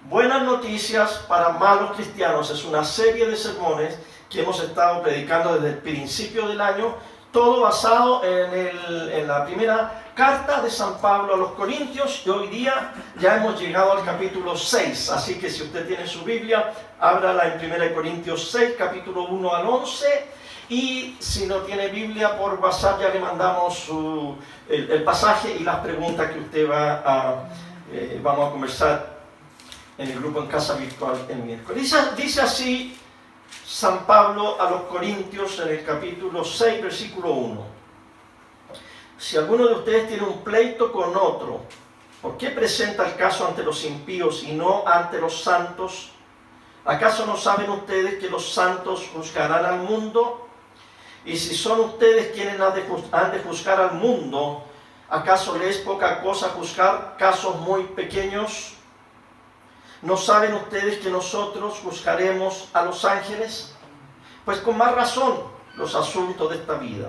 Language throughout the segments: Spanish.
Buenas noticias para malos cristianos. Es una serie de sermones que hemos estado predicando desde el principio del año, todo basado en la primera carta de San Pablo a los Corintios, y hoy día ya hemos llegado al capítulo 6, así que si usted tiene su Biblia, ábrala en 1 Corintios 6, capítulo 1 al 11, y si no tiene Biblia, por WhatsApp ya le mandamos el pasaje y las preguntas que usted vamos a conversar en el grupo en casa virtual el miércoles. Dice así San Pablo a los Corintios en el capítulo 6, versículo 1. Si alguno de ustedes tiene un pleito con otro, ¿por qué presenta el caso ante los impíos y no ante los santos? ¿Acaso no saben ustedes que los santos juzgarán al mundo? Y si son ustedes quienes han de juzgar al mundo, ¿acaso les es poca cosa juzgar casos muy pequeños? ¿No saben ustedes que nosotros juzgaremos a los ángeles? Pues con más razón los asuntos de esta vida.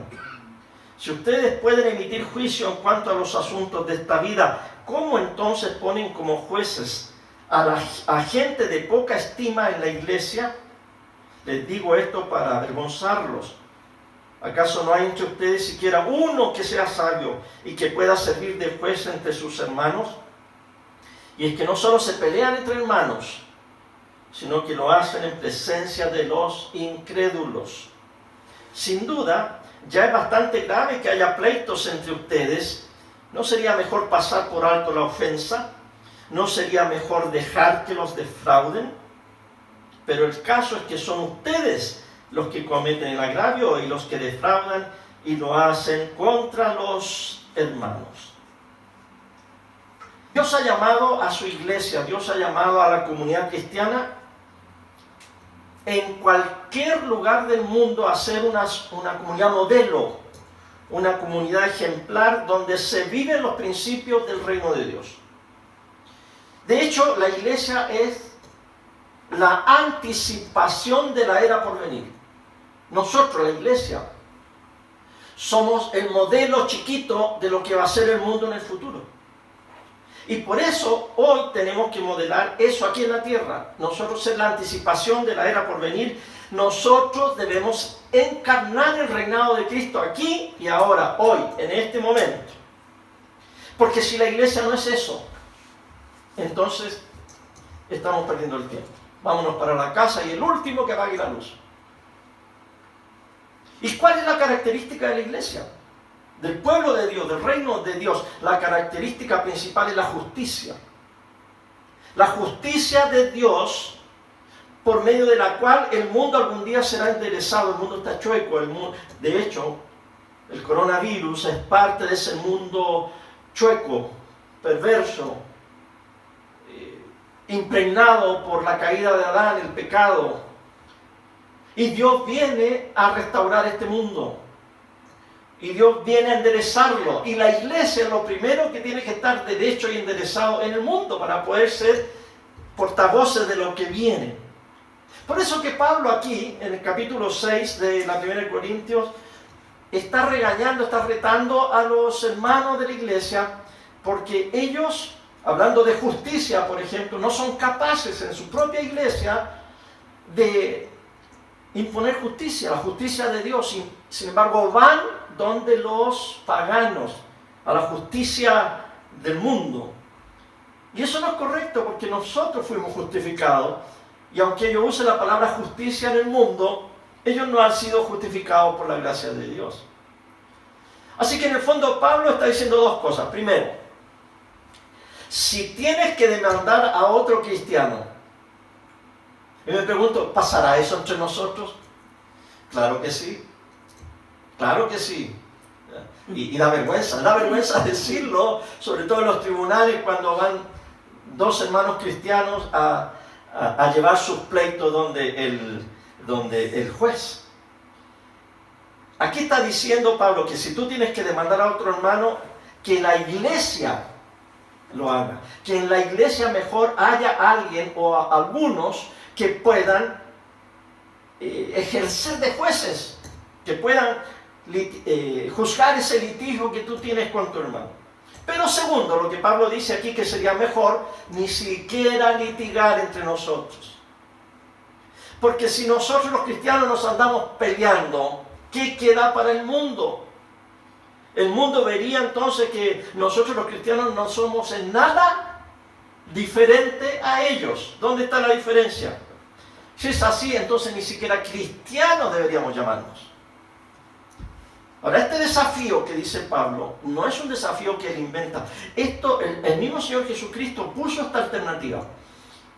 Si ustedes pueden emitir juicio en cuanto a los asuntos de esta vida, ¿cómo entonces ponen como jueces a gente de poca estima en la iglesia? Les digo esto para avergonzarlos. ¿Acaso no hay entre ustedes siquiera uno que sea sabio y que pueda servir de juez entre sus hermanos? Y es que no solo se pelean entre hermanos, sino que lo hacen en presencia de los incrédulos. Sin duda, ya es bastante grave que haya pleitos entre ustedes. ¿No sería mejor pasar por alto la ofensa? ¿No sería mejor dejar que los defrauden? Pero el caso es que son ustedes los que cometen el agravio y los que defraudan y lo hacen contra los hermanos. Dios ha llamado a su iglesia, Dios ha llamado a la comunidad cristiana en cualquier lugar del mundo a ser una comunidad modelo, una comunidad ejemplar donde se viven los principios del reino de Dios. De hecho, la iglesia es la anticipación de la era por venir. Nosotros, la iglesia, somos el modelo chiquito de lo que va a ser el mundo en el futuro. Y por eso hoy tenemos que modelar eso aquí en la tierra. Nosotros ser la anticipación de la era por venir. Nosotros debemos encarnar el reinado de Cristo aquí y ahora, hoy, en este momento. Porque si la iglesia no es eso, entonces estamos perdiendo el tiempo. Vámonos para la casa y el último que apague la luz. ¿Y cuál es la característica de la iglesia? Del pueblo de Dios, del reino de Dios. La característica principal es la justicia. La justicia de Dios, por medio de la cual el mundo algún día será enderezado. El mundo está chueco. De hecho, el coronavirus es parte de ese mundo chueco, perverso, impregnado por la caída de Adán, el pecado. Y Dios viene a restaurar este mundo. Y Dios viene a enderezarlo. Y la iglesia es lo primero que tiene que estar derecho y enderezado en el mundo para poder ser portavoces de lo que viene. Por eso que Pablo aquí, en el capítulo 6 de la 1 Corintios, está regañando, está retando a los hermanos de la iglesia, porque ellos, hablando de justicia, por ejemplo, no son capaces en su propia iglesia de imponer justicia, la justicia de Dios. Sin embargo, van donde los paganos, a la justicia del mundo. Y eso no es correcto, porque nosotros fuimos justificados. Y aunque ellos usen la palabra justicia en el mundo, ellos no han sido justificados por la gracia de Dios. Así que en el fondo Pablo está diciendo dos cosas. Primero, si tienes que demandar a otro cristiano, y me pregunto, ¿pasará eso entre nosotros? Claro que sí. Claro que sí. Y da vergüenza decirlo, sobre todo en los tribunales, cuando van dos hermanos cristianos a llevar sus pleitos donde el juez. Aquí está diciendo Pablo que si tú tienes que demandar a otro hermano, que la iglesia lo haga. Que en la iglesia mejor haya alguien o algunos que puedan ejercer de jueces, que puedan juzgar ese litigio que tú tienes con tu hermano. Pero segundo, lo que Pablo dice aquí que sería mejor, ni siquiera litigar entre nosotros. Porque si nosotros los cristianos nos andamos peleando, ¿qué queda para el mundo? El mundo vería entonces que nosotros los cristianos no somos en nada diferente a ellos. ¿Dónde está la diferencia? Si es así, entonces ni siquiera cristianos deberíamos llamarnos. Ahora, este desafío que dice Pablo no es un desafío que él inventa. Esto, el mismo Señor Jesucristo puso esta alternativa.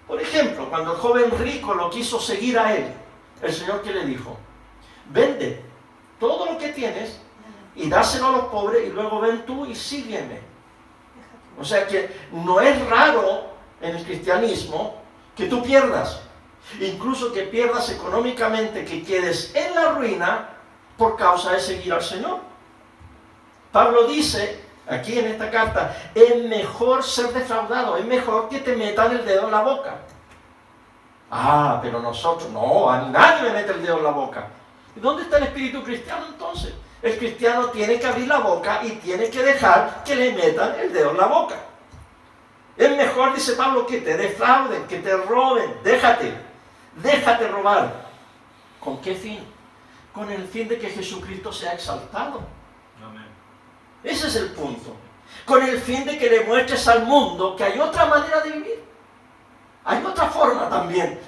Por ejemplo, cuando el joven rico lo quiso seguir a él, el Señor, ¿qué le dijo? Vende todo lo que tienes y dáselo a los pobres y luego ven tú y sígueme. O sea que no es raro en el cristianismo que tú pierdas. Incluso que pierdas económicamente, que quedes en la ruina por causa de seguir al Señor. Pablo dice aquí en esta carta, es mejor ser defraudado, es mejor que te metan el dedo en la boca. Ah, pero nosotros, no, a nadie me mete el dedo en la boca. ¿Y dónde está el espíritu cristiano entonces? El cristiano tiene que abrir la boca y tiene que dejar que le metan el dedo en la boca. Es mejor, dice Pablo, que te defrauden, que te roben, déjate robar. ¿Con qué fin? Con el fin de que Jesucristo sea exaltado. Amén. Ese es el punto. Con el fin de que le muestres al mundo que hay otra manera de vivir. Hay otra forma también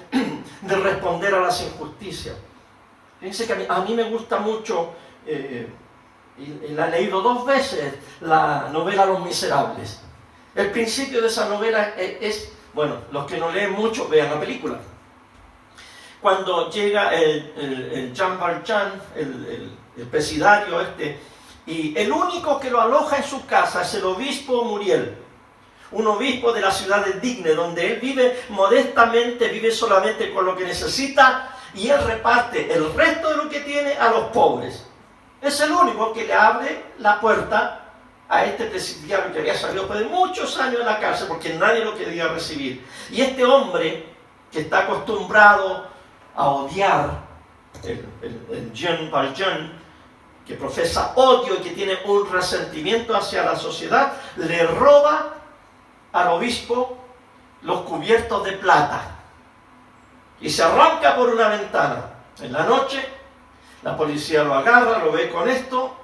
de responder a las injusticias. Fíjense que a mí me gusta mucho, y la he leído 2 veces, la novela Los Miserables. El principio de esa novela es, bueno, los que no leen mucho, vean la película. Cuando llega el Jean Valjean, el presidario y el único que lo aloja en su casa es el obispo Muriel, un obispo de la ciudad de Digne, donde él vive modestamente, vive solamente con lo que necesita, y él reparte el resto de lo que tiene a los pobres. Es el único que le abre la puerta a este presidiario que había salido después de muchos años de la cárcel porque nadie lo quería recibir. Y este hombre, que está acostumbrado a odiar, el Jean Valjean, que profesa odio y que tiene un resentimiento hacia la sociedad, le roba al obispo los cubiertos de plata y se arranca por una ventana. En la noche, la policía lo agarra, lo ve con esto,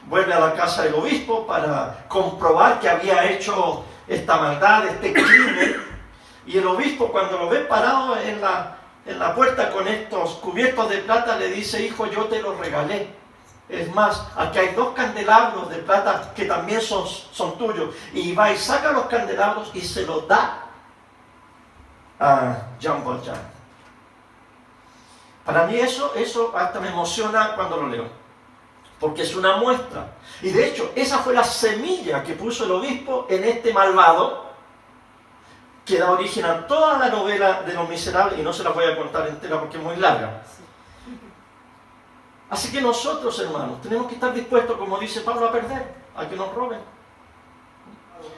vuelve a la casa del obispo para comprobar que había hecho esta maldad, este crimen, y el obispo, cuando lo ve parado en la puerta con estos cubiertos de plata, le dice: hijo, yo te los regalé. Es más, aquí hay 2 candelabros de plata que también son tuyos. Y va y saca los candelabros y se los da a Jean Valjean. Para mí eso hasta me emociona cuando lo leo, porque es una muestra. Y de hecho, esa fue la semilla que puso el obispo en este malvado, que da origen a toda la novela de Los Miserables, y no se la voy a contar entera porque es muy larga. Así que nosotros, hermanos, tenemos que estar dispuestos, como dice Pablo, a perder, a que nos roben.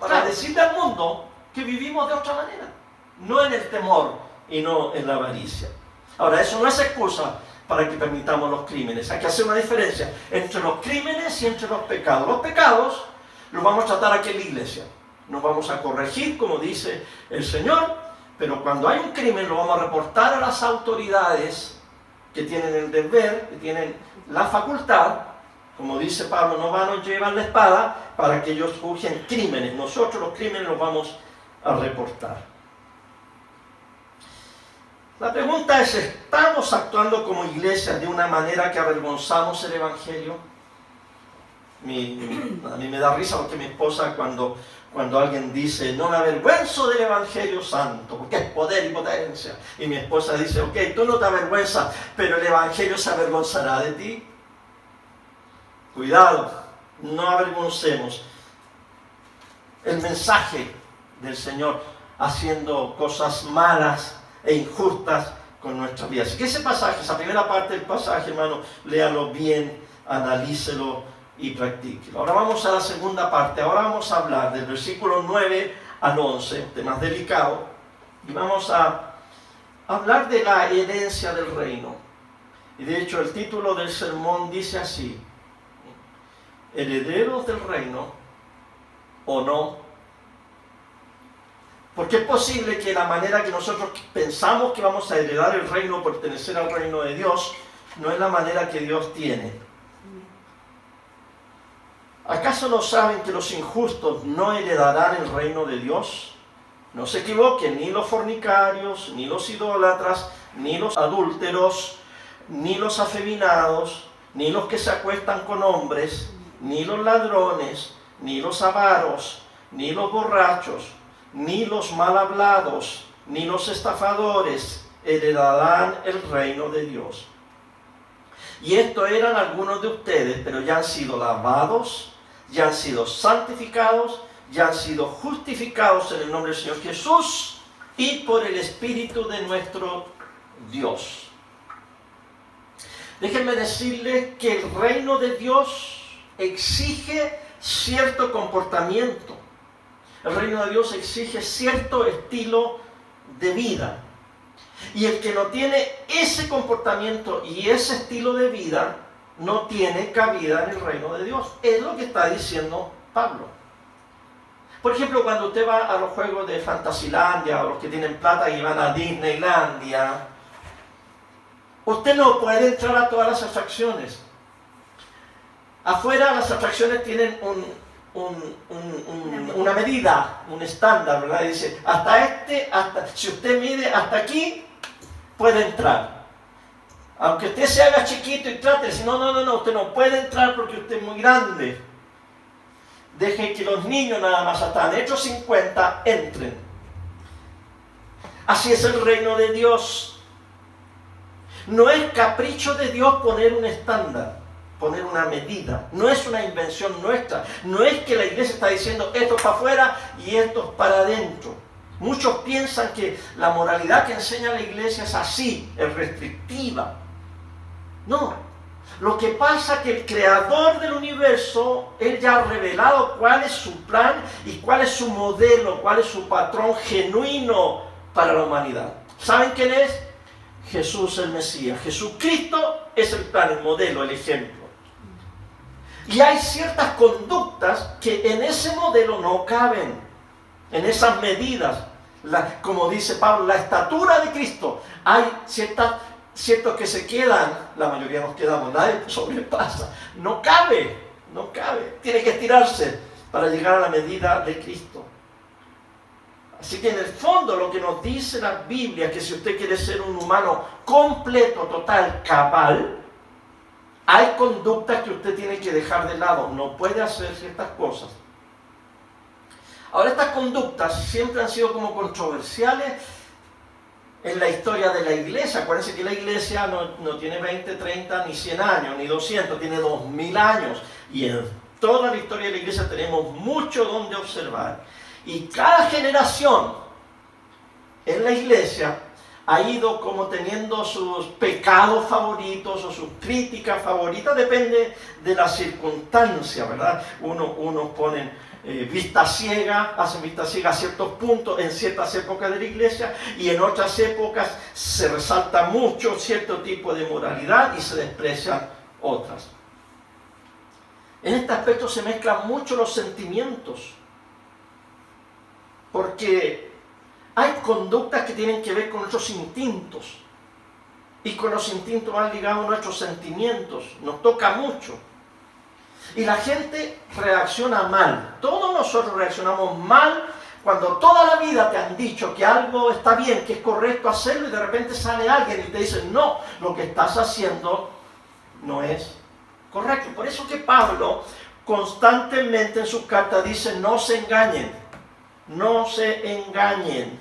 Para decirle al mundo que vivimos de otra manera, no en el temor y no en la avaricia. Ahora, eso no es excusa para que permitamos los crímenes. Hay que hacer una diferencia entre los crímenes y entre los pecados. Los pecados los vamos a tratar aquí en la iglesia. Nos vamos a corregir, como dice el Señor, pero cuando hay un crimen lo vamos a reportar a las autoridades que tienen el deber, que tienen la facultad, como dice Pablo, no van a llevar la espada para que ellos juzguen crímenes. Nosotros los crímenes los vamos a reportar. La pregunta es, ¿estamos actuando como iglesia de una manera que avergonzamos el Evangelio? A mí me da risa porque mi esposa cuando alguien dice, no me avergüenzo del Evangelio Santo, porque es poder y potencia. Y mi esposa dice, ok, tú no te avergüenzas, pero el Evangelio se avergonzará de ti. Cuidado, no avergoncemos el mensaje del Señor haciendo cosas malas e injustas con nuestras vidas. Así que ese pasaje, esa primera parte del pasaje, hermano, léalo bien, analícelo y practíquelo. Ahora vamos a la segunda parte. Ahora vamos a hablar del versículo 9 al 11, temas delicados, y vamos a hablar de la herencia del reino. Y de hecho el título del sermón dice así: herederos del reino o no? Porque es posible que la manera que nosotros pensamos que vamos a heredar el reino, pertenecer al reino de Dios, no es la manera que Dios tiene. ¿Acaso no saben que los injustos no heredarán el reino de Dios? No se equivoquen, ni los fornicarios, ni los idólatras, ni los adúlteros, ni los afeminados, ni los que se acuestan con hombres, ni los ladrones, ni los avaros, ni los borrachos, ni los mal hablados, ni los estafadores heredarán el reino de Dios. Y estos eran algunos de ustedes, pero ya han sido lavados, ya han sido santificados, ya han sido justificados en el nombre del Señor Jesús y por el Espíritu de nuestro Dios. Déjenme decirles que el reino de Dios exige cierto comportamiento. El reino de Dios exige cierto estilo de vida. Y el que no tiene ese comportamiento y ese estilo de vida, no tiene cabida en el reino de Dios. Es lo que está diciendo Pablo. Por ejemplo, cuando usted va a los juegos de Fantasilandia, o los que tienen plata y van a Disneylandia, usted no puede entrar a todas las atracciones. Afuera las atracciones tienen una medida, un estándar, ¿verdad? Y dice, si usted mide hasta aquí, puede entrar. Aunque usted se haga chiquito y trate de decir, no, usted no puede entrar porque usted es muy grande. Deje que los niños nada más hasta metros 50 entren. Así es el reino de Dios. No es capricho de Dios poner un estándar, poner una medida. No es una invención nuestra. No es que la iglesia está diciendo esto es para afuera y esto es para adentro. Muchos piensan que la moralidad que enseña la iglesia es así, es restrictiva. No. Lo que pasa es que el creador del universo, Él ya ha revelado cuál es su plan y cuál es su modelo, cuál es su patrón genuino para la humanidad. ¿Saben quién es? Jesús el Mesías. Jesucristo es el plan, el modelo, el ejemplo. Y hay ciertas conductas que en ese modelo no caben, en esas medidas. Como dice Pablo, la estatura de Cristo. Hay ciertos que se quedan, la mayoría nos quedamos, nadie sobrepasa. No cabe. Tiene que estirarse para llegar a la medida de Cristo. Así que en el fondo lo que nos dice la Biblia es que si usted quiere ser un humano completo, total, cabal, hay conductas que usted tiene que dejar de lado. No puede hacer ciertas cosas. Ahora, estas conductas siempre han sido como controversiales en la historia de la iglesia. Acuérdense que la iglesia no tiene 20, 30, ni 100 años, ni 200, tiene 2000 años. Y en toda la historia de la iglesia tenemos mucho donde observar. Y cada generación en la iglesia ha ido como teniendo sus pecados favoritos o sus críticas favoritas, depende de la circunstancia, ¿verdad? Unos ponen vista ciega, hacen vista ciega a ciertos puntos en ciertas épocas de la iglesia, y en otras épocas se resalta mucho cierto tipo de moralidad y se desprecian otras. En este aspecto se mezclan mucho los sentimientos, porque hay conductas que tienen que ver con nuestros instintos, y con los instintos van ligados nuestros sentimientos, nos toca mucho. Y la gente reacciona mal. Todos nosotros reaccionamos mal cuando toda la vida te han dicho que algo está bien, que es correcto hacerlo, y de repente sale alguien y te dice, no, lo que estás haciendo no es correcto. Por eso que Pablo constantemente en sus cartas dice, no se engañen, no se engañen.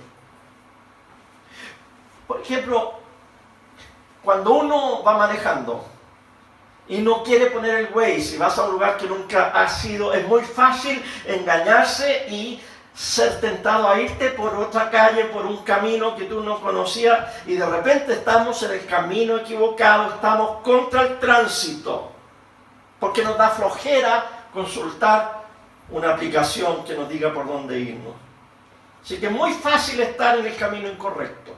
Por ejemplo, cuando uno va manejando y no quiere poner el Waze, si vas a un lugar que nunca has ido, es muy fácil engañarse y ser tentado a irte por otra calle, por un camino que tú no conocías, y de repente estamos en el camino equivocado, estamos contra el tránsito, porque nos da flojera consultar una aplicación que nos diga por dónde irnos. Así que es muy fácil estar en el camino incorrecto.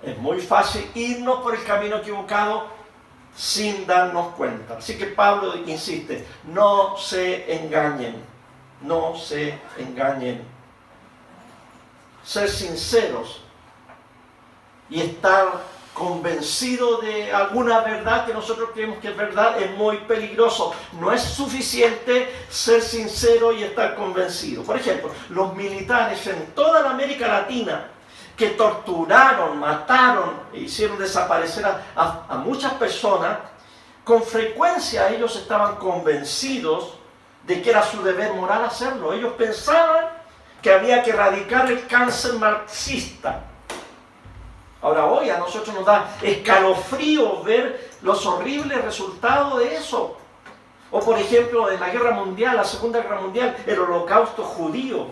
Es muy fácil irnos por el camino equivocado sin darnos cuenta. Así que Pablo insiste, no se engañen. No se engañen. Ser sinceros y estar convencido de alguna verdad que nosotros creemos que es verdad es muy peligroso. No es suficiente ser sincero y estar convencido. Por ejemplo, los militares en toda la América Latina que torturaron, mataron e hicieron desaparecer a muchas personas, con frecuencia ellos estaban convencidos de que era su deber moral hacerlo. Ellos pensaban que había que erradicar el cáncer marxista. Ahora hoy a nosotros nos da escalofrío ver los horribles resultados de eso. O por ejemplo en la Guerra Mundial, la Segunda Guerra Mundial, el Holocausto judío.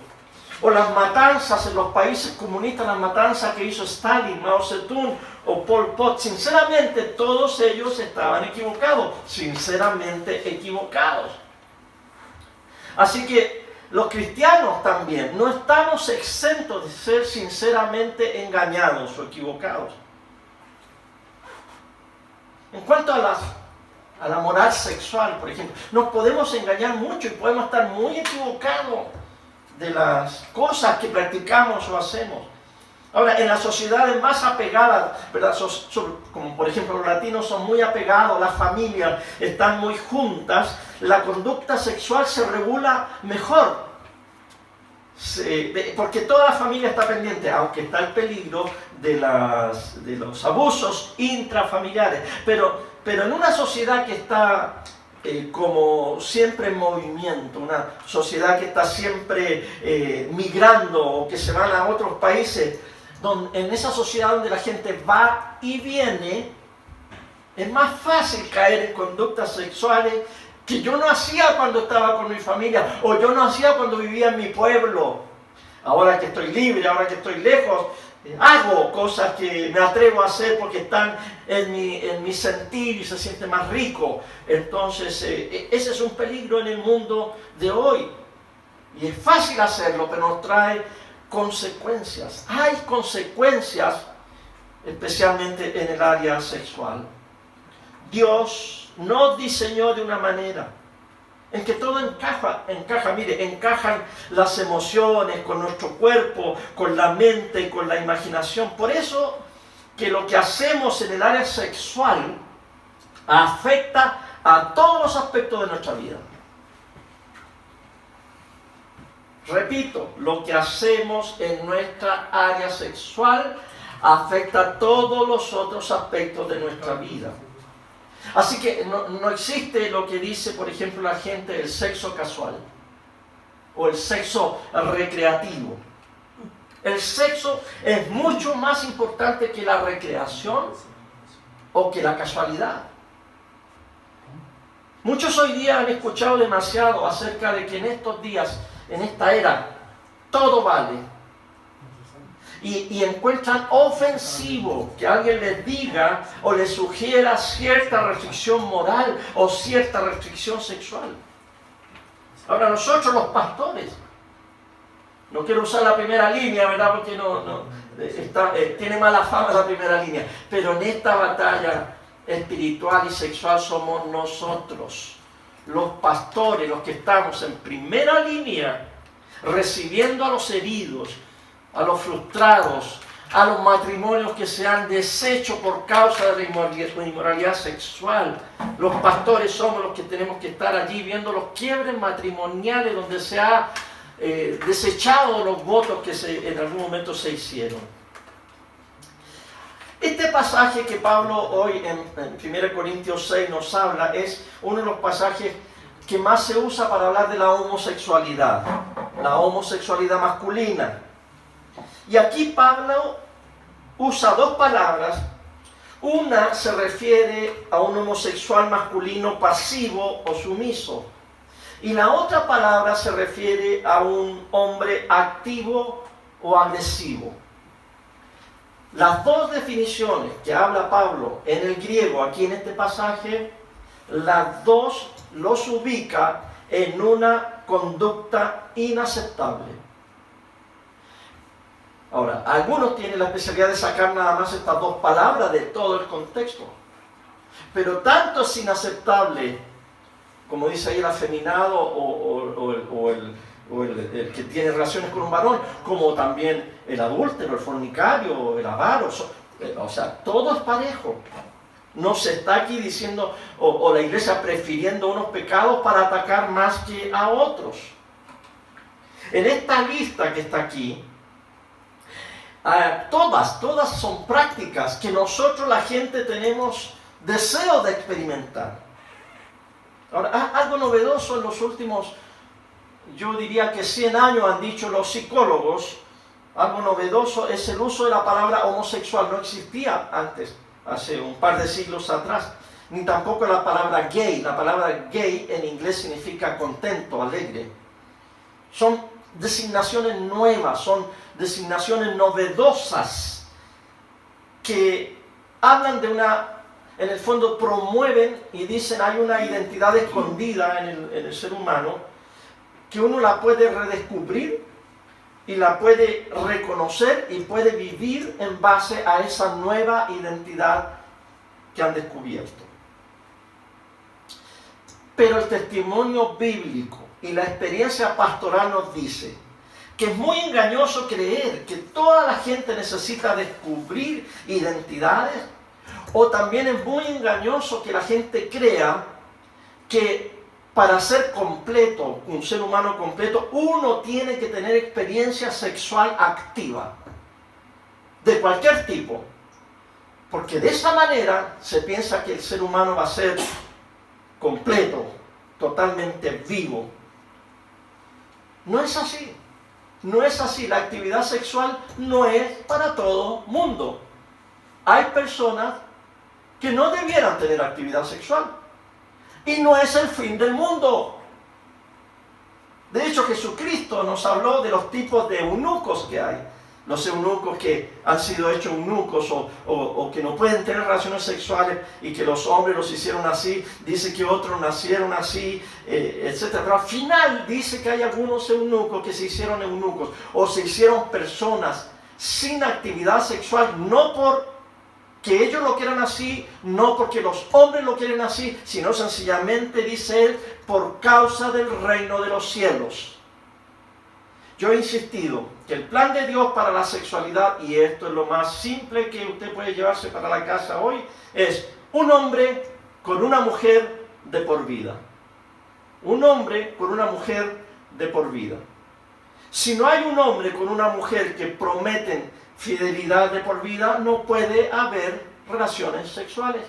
O las matanzas en los países comunistas, las matanzas que hizo Stalin, Mao Zedong o Pol Pot. Sinceramente todos ellos estaban equivocados, sinceramente equivocados. Así que los cristianos también no estamos exentos de ser sinceramente engañados o equivocados. En cuanto a la moral sexual, por ejemplo, nos podemos engañar mucho y podemos estar muy equivocados de las cosas que practicamos o hacemos. Ahora, en las sociedades más apegadas, ¿verdad? Como por ejemplo los latinos son muy apegados, las familias están muy juntas, la conducta sexual se regula mejor. Porque toda la familia está pendiente, aunque está el peligro de los abusos intrafamiliares. Pero en una sociedad que está como siempre en movimiento, una sociedad que está siempre migrando o que se van a otros países, en esa sociedad donde la gente va y viene, es más fácil caer en conductas sexuales que yo no hacía cuando estaba con mi familia, o yo no hacía cuando vivía en mi pueblo. Ahora que estoy libre, ahora que estoy lejos, hago cosas que me atrevo a hacer porque están en mi sentir y se siente más rico. Entonces, ese es un peligro en el mundo de hoy. Y es fácil hacerlo, pero nos trae consecuencias. Hay consecuencias, especialmente en el área sexual. Dios nos diseñó de una manera en que todo encaja, mire, encajan las emociones con nuestro cuerpo, con la mente y con la imaginación. Por eso que lo que hacemos en el área sexual afecta a todos los aspectos de nuestra vida. Repito, lo que hacemos en nuestra área sexual afecta a todos los otros aspectos de nuestra vida. Así que no existe lo que dice, por ejemplo, la gente, el sexo casual o el sexo recreativo. El sexo es mucho más importante que la recreación o que la casualidad. Muchos hoy día han escuchado demasiado acerca de que en estos días, en esta era, todo vale. Y encuentran ofensivo que alguien les diga o les sugiera cierta restricción moral o cierta restricción sexual. Ahora nosotros los pastores, no quiero usar la primera línea, ¿verdad? Porque tiene mala fama la primera línea, pero en esta batalla espiritual y sexual somos nosotros, los pastores, los que estamos en primera línea, recibiendo a los heridos, a los frustrados, a los matrimonios que se han deshecho por causa de la inmoralidad sexual. Los pastores somos los que tenemos que estar allí viendo los quiebres matrimoniales donde se ha desechado los votos que en algún momento se hicieron. Este pasaje que Pablo hoy en 1 Corintios 6 nos habla es uno de los pasajes que más se usa para hablar de la homosexualidad masculina. Y aquí Pablo usa dos palabras. Una se refiere a un homosexual masculino pasivo o sumiso. Y la otra palabra se refiere a un hombre activo o agresivo. Las dos definiciones que habla Pablo en el griego, aquí en este pasaje, las dos los ubica en una conducta inaceptable. Ahora, algunos tienen la especialidad de sacar nada más estas dos palabras de todo el contexto. Pero tanto es inaceptable, como dice ahí el afeminado o o el que tiene relaciones con un varón, como también el adúltero, el fornicario, el avaro. O sea, todo es parejo. No se está aquí diciendo, o la iglesia prefiriendo unos pecados para atacar más que a otros. En esta lista que está aquí, todas son prácticas que nosotros la gente tenemos deseo de experimentar. Ahora, algo novedoso en los últimos, yo diría que 100 años han dicho los psicólogos, algo novedoso es el uso de la palabra homosexual. No existía antes, hace un par de siglos atrás, ni tampoco la palabra gay. La palabra gay en inglés significa contento, alegre. Son designaciones nuevas, son designaciones novedosas que hablan de en el fondo promueven y dicen hay una identidad escondida en el ser humano que uno la puede redescubrir y la puede reconocer y puede vivir en base a esa nueva identidad que han descubierto. Pero el testimonio bíblico y la experiencia pastoral nos dice que es muy engañoso creer que toda la gente necesita descubrir identidades, o también es muy engañoso que la gente crea que para ser completo, un ser humano completo, uno tiene que tener experiencia sexual activa, de cualquier tipo. Porque de esa manera se piensa que el ser humano va a ser completo, totalmente vivo. No es así. No es así. La actividad sexual no es para todo mundo. Hay personas que no debieran tener actividad sexual. Y no es el fin del mundo. De hecho, Jesucristo nos habló de los tipos de eunucos que hay. Los eunucos que han sido hechos eunucos o que no pueden tener relaciones sexuales y que los hombres los hicieron así. Dice que otros nacieron así, etc. Pero al final dice que hay algunos eunucos que se hicieron eunucos o se hicieron personas sin actividad sexual, no por que ellos lo quieran así, no porque los hombres lo quieren así, sino sencillamente, dice él, por causa del reino de los cielos. Yo he insistido que el plan de Dios para la sexualidad, y esto es lo más simple que usted puede llevarse para la casa hoy, es un hombre con una mujer de por vida. Un hombre con una mujer de por vida. Si no hay un hombre con una mujer que prometen fidelidad de por vida, no puede haber relaciones sexuales.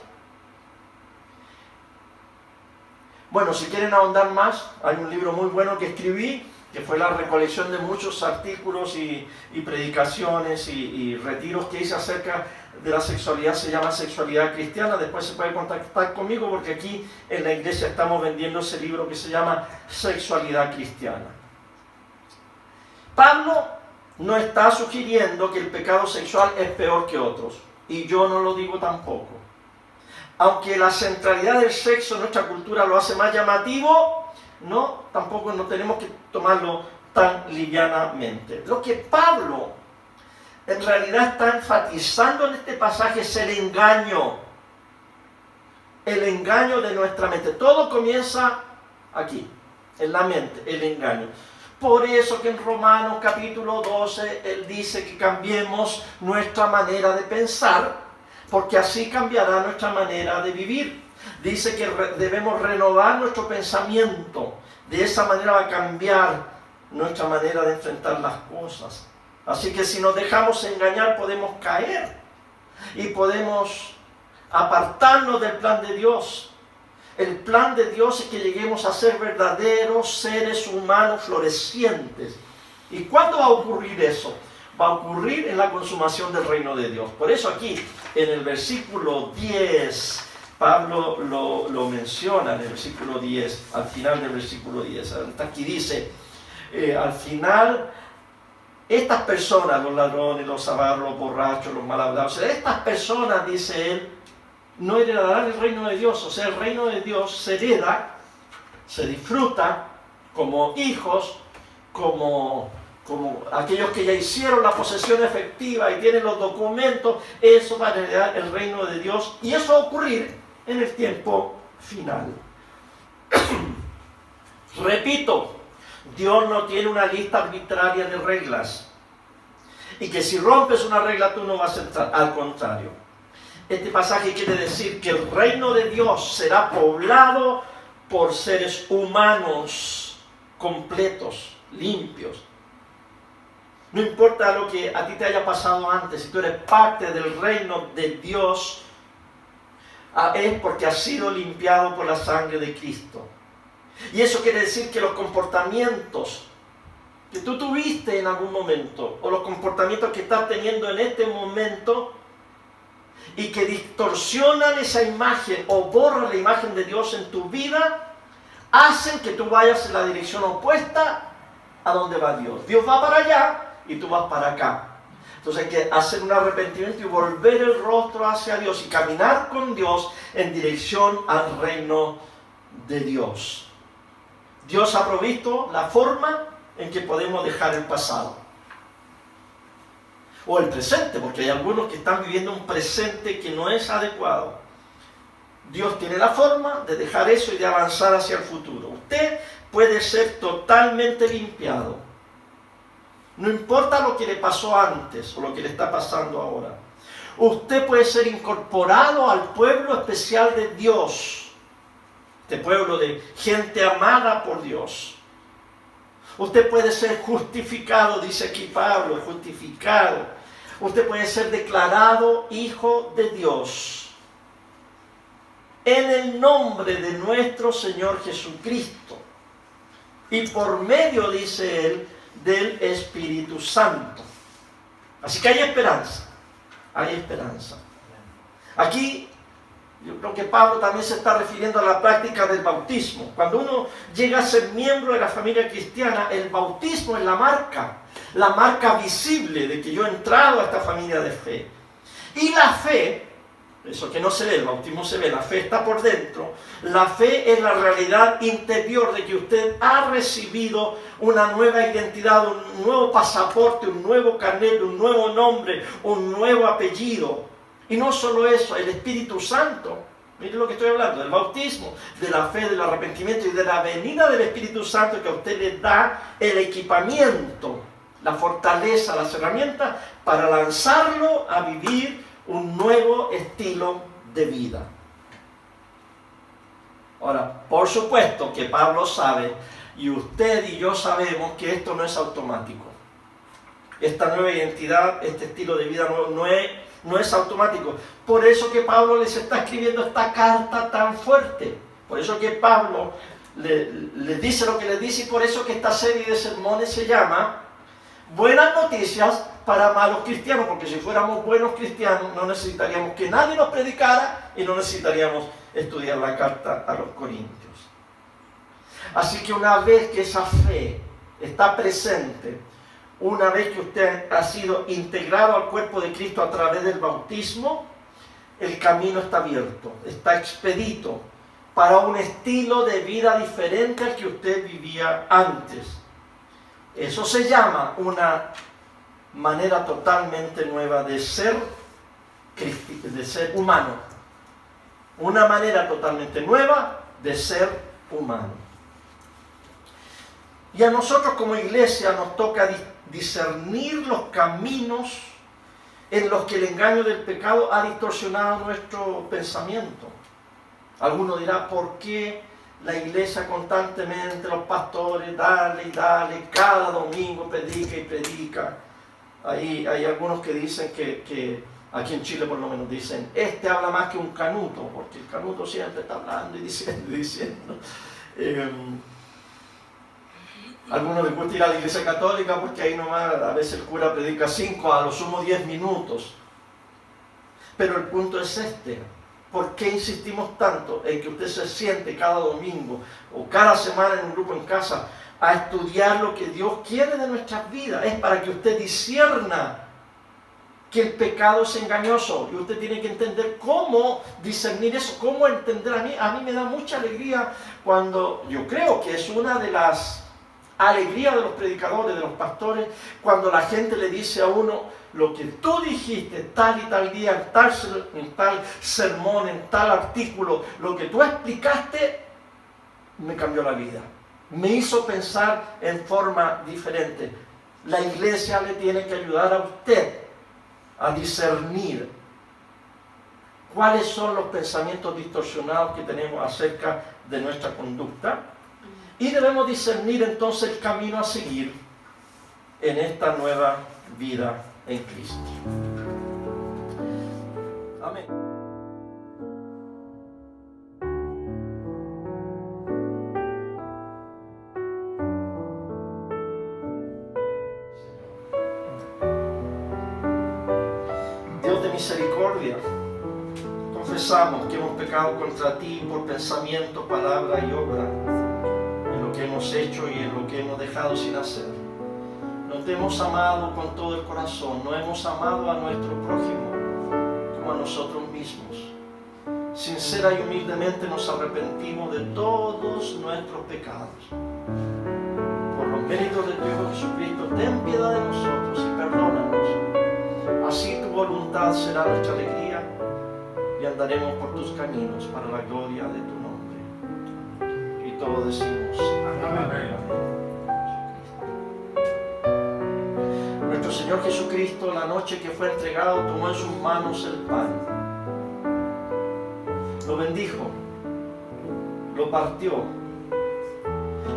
Bueno, si quieren ahondar más, hay un libro muy bueno que escribí, que fue la recolección de muchos artículos y predicaciones y retiros que hice acerca de la sexualidad. Se llama Sexualidad Cristiana. Después se puede contactar conmigo porque aquí en la iglesia estamos vendiendo ese libro que se llama Sexualidad Cristiana. Pablo no está sugiriendo que el pecado sexual es peor que otros, y yo no lo digo tampoco. Aunque la centralidad del sexo en nuestra cultura lo hace más llamativo, tampoco no tenemos que tomarlo tan livianamente. Lo que Pablo en realidad está enfatizando en este pasaje es el engaño de nuestra mente. Todo comienza aquí, en la mente, el engaño. Por eso que en Romanos capítulo 12, él dice que cambiemos nuestra manera de pensar, porque así cambiará nuestra manera de vivir. Dice que debemos renovar nuestro pensamiento. De esa manera va a cambiar nuestra manera de enfrentar las cosas. Así que si nos dejamos engañar podemos caer y podemos apartarnos del plan de Dios. El plan de Dios es que lleguemos a ser verdaderos seres humanos florecientes. ¿Y cuándo va a ocurrir eso? Va a ocurrir en la consumación del reino de Dios. Por eso aquí, en el versículo 10, Pablo lo menciona, en el versículo 10, al final del versículo 10. Aquí dice, al final, estas personas, los ladrones, los avaros, los borrachos, los malhablados, estas personas, dice él, no heredarán el reino de Dios. O sea, el reino de Dios se hereda, se disfruta como hijos, como aquellos que ya hicieron la posesión efectiva y tienen los documentos. Eso va a heredar el reino de Dios, y eso va a ocurrir en el tiempo final. Repito, Dios no tiene una lista arbitraria de reglas. Y que si rompes una regla tú no vas a entrar. Al contrario. Este pasaje quiere decir que el reino de Dios será poblado por seres humanos completos, limpios. No importa lo que a ti te haya pasado antes, si tú eres parte del reino de Dios, es porque has sido limpiado por la sangre de Cristo. Y eso quiere decir que los comportamientos que tú tuviste en algún momento, o los comportamientos que estás teniendo en este momento, y que distorsionan esa imagen o borran la imagen de Dios en tu vida, hacen que tú vayas en la dirección opuesta a donde va Dios. Dios va para allá y tú vas para acá. Entonces hay que hacer un arrepentimiento y volver el rostro hacia Dios y caminar con Dios en dirección al reino de Dios. Dios ha provisto la forma en que podemos dejar el pasado. O el presente, porque hay algunos que están viviendo un presente que no es adecuado. Dios tiene la forma de dejar eso y de avanzar hacia el futuro. Usted puede ser totalmente limpiado. No importa lo que le pasó antes o lo que le está pasando ahora. Usted puede ser incorporado al pueblo especial de Dios. Este pueblo de gente amada por Dios. Usted puede ser justificado, dice aquí Pablo, justificado. Usted puede ser declarado hijo de Dios en el nombre de nuestro Señor Jesucristo y por medio, dice él, del Espíritu Santo. Así que hay esperanza, hay esperanza. Aquí yo creo que Pablo también se está refiriendo a la práctica del bautismo. Cuando uno llega a ser miembro de la familia cristiana, el bautismo es la marca visible de que yo he entrado a esta familia de fe. Y la fe, eso que no se ve, el bautismo se ve, la fe está por dentro. La fe es la realidad interior de que usted ha recibido una nueva identidad, un nuevo pasaporte, un nuevo carnet, un nuevo nombre, un nuevo apellido. Y no solo eso, el Espíritu Santo, miren lo que estoy hablando, del bautismo, de la fe, del arrepentimiento y de la venida del Espíritu Santo que a usted le da el equipamiento, la fortaleza, las herramientas para lanzarlo a vivir un nuevo estilo de vida. Ahora, por supuesto que Pablo sabe, y usted y yo sabemos que esto no es automático. Esta nueva identidad, este estilo de vida nuevo no es automático. Por eso que Pablo les está escribiendo esta carta tan fuerte. Por eso que Pablo les dice lo que les dice y por eso que esta serie de sermones se llama Buenas Noticias para Malos Cristianos. Porque si fuéramos buenos cristianos no necesitaríamos que nadie nos predicara y no necesitaríamos estudiar la carta a los Corintios. Así que una vez que esa fe está presente, una vez que usted ha sido integrado al cuerpo de Cristo a través del bautismo, el camino está abierto, está expedito para un estilo de vida diferente al que usted vivía antes. Eso se llama una manera totalmente nueva de ser humano. Una manera totalmente nueva de ser humano. Y a nosotros como iglesia nos toca discernir los caminos en los que el engaño del pecado ha distorsionado nuestro pensamiento. Alguno dirá, ¿por qué la iglesia constantemente, los pastores, dale y dale, cada domingo predica y predica? Hay algunos que dicen que aquí en Chile por lo menos dicen, este habla más que un canuto, porque el canuto siempre está hablando y diciendo y diciendo. Algunos les gusta ir a la iglesia católica porque ahí nomás a veces el cura predica 5, a lo sumo 10 minutos. Pero el punto es este. ¿Por qué insistimos tanto en que usted se siente cada domingo o cada semana en un grupo en casa a estudiar lo que Dios quiere de nuestras vidas? Es para que usted discierna que el pecado es engañoso y usted tiene que entender cómo discernir eso, cómo entender. A mí me da mucha alegría cuando, yo creo que es una de las alegrías de los predicadores, de los pastores, cuando la gente le dice a uno, lo que tú dijiste tal y tal día, en tal sermón, en tal artículo, lo que tú explicaste, me cambió la vida. Me hizo pensar en forma diferente. La iglesia le tiene que ayudar a usted a discernir cuáles son los pensamientos distorsionados que tenemos acerca de nuestra conducta. Y debemos discernir entonces el camino a seguir en esta nueva vida en Cristo. Amén. Dios de misericordia, confesamos que hemos pecado contra ti por pensamiento, palabra y obra, en lo que hemos hecho y en lo que hemos dejado sin hacer. No te hemos amado con todo el corazón, no hemos amado a nuestro prójimo como a nosotros mismos. Sincera y humildemente nos arrepentimos de todos nuestros pecados. Por los méritos de tu Hijo Jesucristo, ten piedad de nosotros y perdónanos. Así tu voluntad será nuestra alegría y andaremos por tus caminos para la gloria de tu nombre. Y todos decimos amén. Nuestro Señor Jesucristo, la noche que fue entregado, tomó en sus manos el pan, lo bendijo, lo partió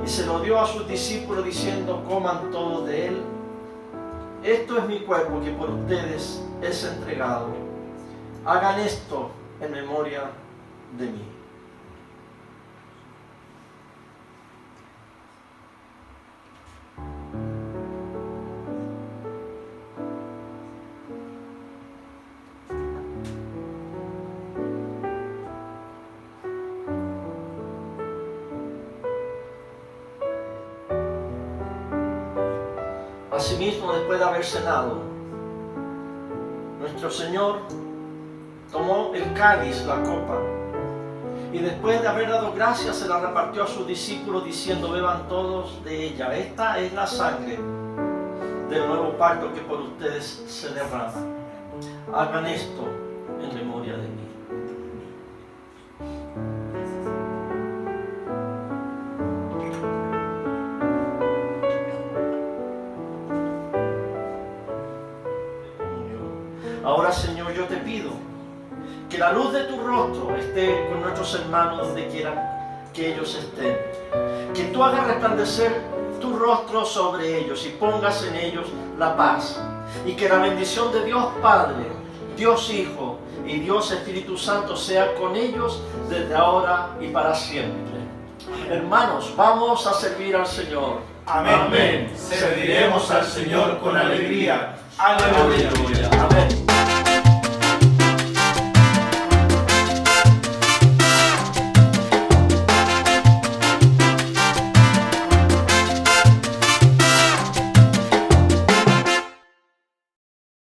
y se lo dio a sus discípulos diciendo: coman todos de él. Esto es mi cuerpo que por ustedes es entregado. Hagan esto en memoria de mí. Asimismo, después de haber cenado, nuestro Señor tomó el cáliz, la copa, y después de haber dado gracias se la repartió a sus discípulos diciendo: beban todos de ella. Esta es la sangre del nuevo pacto que por ustedes se derrama. Hagan esto en memoria de mí. Ahora, Señor, yo te pido que la luz de tu rostro esté con nuestros hermanos donde quiera que ellos estén. Que tú hagas resplandecer tu rostro sobre ellos y pongas en ellos la paz. Y que la bendición de Dios Padre, Dios Hijo y Dios Espíritu Santo sea con ellos desde ahora y para siempre. Hermanos, vamos a servir al Señor. Amén. Amén. Serviremos al Señor con alegría. Aleluya. Amén.